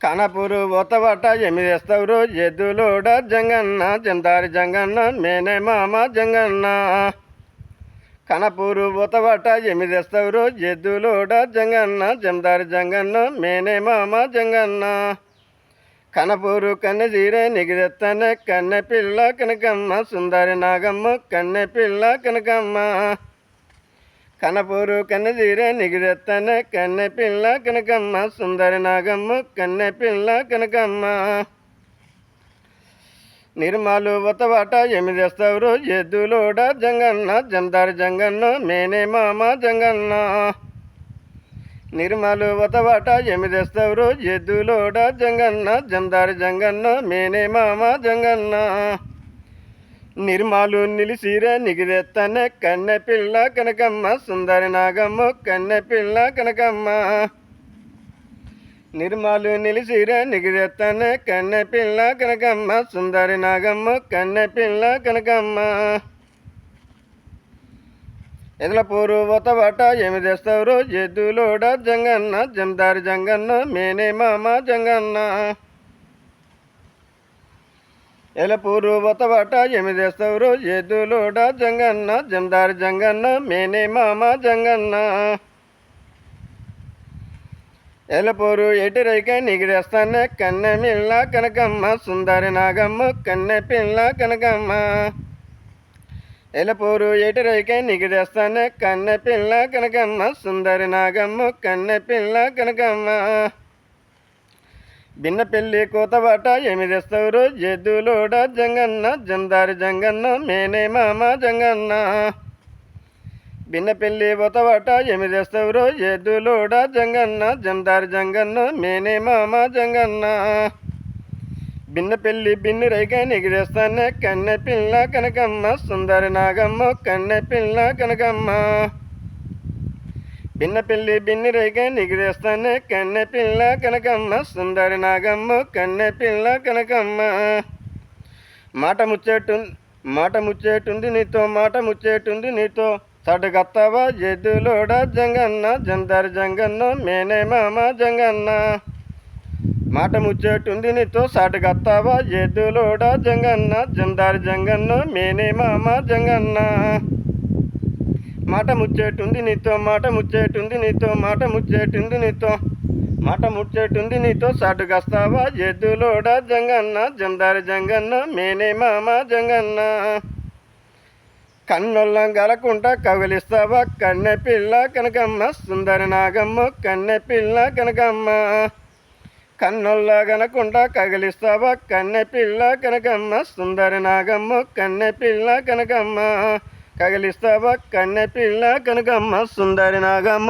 కనపూరు ఓతబట్ట ఎమిదేస్తవురు ఎద్దులోడ జంగన్న జందారి జంగన్న మేనే మామ జంగన్న. కనపూరు ఓతబట్ట ఎమిదేస్తవురు ఎద్దులోడ జంగన్న జందారి జంగన్న మేనే మామ జంగన్న. కనపూరు కన్నె జీరే నిగిదెత్తనే కన్నె పిల్ల కనకమ్మ సుందరి నాగమ్మ కన్నె పిల్ల కనకమ్మ. కనపూరు కన్నె జీరే నిగిదెత్తనే కన్నె పిల్ల కనకమ్మ సుందరి నాగమ్మ కన్నె పిల్ల కనకమ్మ. నిర్మలు ఒతబట్ట ఎమిదేస్తవురు ఎద్దులోడ జంగన్న జందారి జంగన్న మేనే మామ జంగన్న. నిర్మలు ఒతబట్ట ఎమిదేస్తవురు ఎద్దులోడ జంగన్న జందారి జంగన్న మేనే మామ జంగన్న. నిర్మలు నిలిసిరే నిగిదెత్తనే కన్నె పిల్ల కనకమ్మ సుందరి నాగమ్మ కన్నె పిల్ల కనకమ్మ. నిర్మలు నిలిసిరే నిగిదెత్తనే కన్నె పిల్ల కనకమ్మ సుందరి నాగమ్మ కన్నె పిల్ల కనకమ్మ. ఎదలపూరు ఒతబట్ట ఎమిదేస్తవురు ఎద్దులోడ జంగన్న జందారి జంగన్న మేనే మామ జంగన్న. ఎలపూరు ఒతబట్ట ఎమిదేస్తవురు ఎద్దులోడ జంగన్న జందారి జంగన్న మేనే మామ జంగన్న. ఎలపూరు ఎటిరైక నిగిదేస్తానే కన్నె పిల్ల కనకమ్మ సుందరి నాగమ్మ కన్నె పిల్ల కనకమ్మ. ఎలపూరు ఎటిరైక నిగిదేస్తానే కన్నె పిల్ల కనకమ్మ సుందరి నాగమ్మ కన్నె పిల్ల కనకమ్మ. బిన్న పెళ్ళి కోతబట్ట ఎమిదేస్తవురు ఎద్దులోడ జంగన్న జందారి జంగన్న మేనే మామ జంగన్న. బిన్న పెళ్ళి ఒతబట్ట ఎమిదేస్తవురు ఎద్దులోడ జంగన్న జందారి జంగన్న మేనే మామ జంగన్న. బిన్న పెళ్ళి బిన్ని రైక నిగిదేస్తానే కన్నె పిల్ల కనకమ్మ సుందరి నాగమ్మ కన్నె పిల్ల కనకమ్మ. బిన్న పెళ్ళి బిన్ని రైక నిగిదేస్తానే కన్నె పిల్ల కనకమ్మ సుందరి నాగమ్మ కన్నె పిల్ల కనకమ్మ. మాట ముచ్చేటుంది నీతో మాట ముచ్చేటుంది నీతో సడుగత్తవా ఎద్దులోడ జంగన్న జందారి జంగన్న మేనే మామ జంగన్న. మాట ముచ్చేటుంది నీతో సాటుగత్తావా ఎద్దులోడ జంగన్న జందారి జంగన్న మేనే మామ జంగన్న. మాట ముచ్చేటుంది నీతో మాట ముచ్చేటుంది నీతో మాట ముచ్చేటుంది నీతో మాట ముచ్చేటుంది నీతో సాటుగస్తావా ఎద్దులోడ జంగన్న జందారి జంగన్న మేనే మామ జంగన్న. కన్నొల్లం గలకుంటా కవిలిస్తావా కన్నె పిల్ల కనకమ్మ సుందరి నాగమ్మ కన్నె పిల్ల కనకమ్మ. కన్నొల్ల గనకుండా కగిలిస్తావా కన్నె పిల్ల కనకమ్మ సుందరి నాగమ్మ కన్నె పిల్ల కనకమ్మ. కగిలిస్తావా కన్నె పిల్ల కనకమ్మ సుందరి నాగమ్మ.